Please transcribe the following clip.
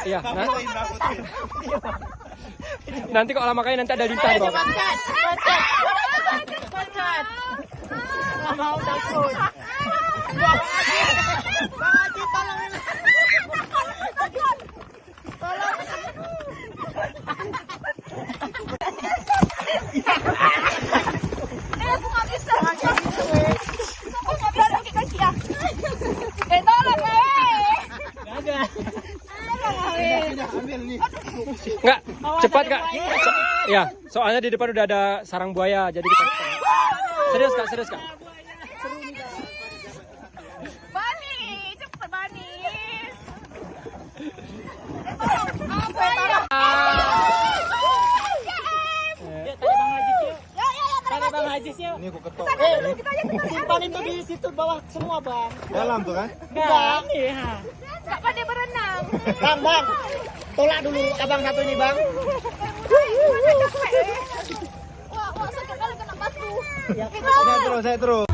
Iya, nanti kok lama kali nanti ada lintah di bawah. Nggak mau takut. Bang Haji tolongin. Aku nggak bisa. Aku nggak bisa pakai kaki ya. Tolong Enggak, cepat Kak. Ya, soalnya di depan udah ada sarang buaya, jadi kita serius Kak. Bani, cepet Bani. Tarik Bang Haji sih. Ini aku ketok. Simpan itu di situ bawah semua Bang. Dalam tuh kan? Bang, iya. Nggak pandai berenang. Bang. Tolak dulu abang satu ini Bang. Wah, sakit kali kena batu. Saya terus.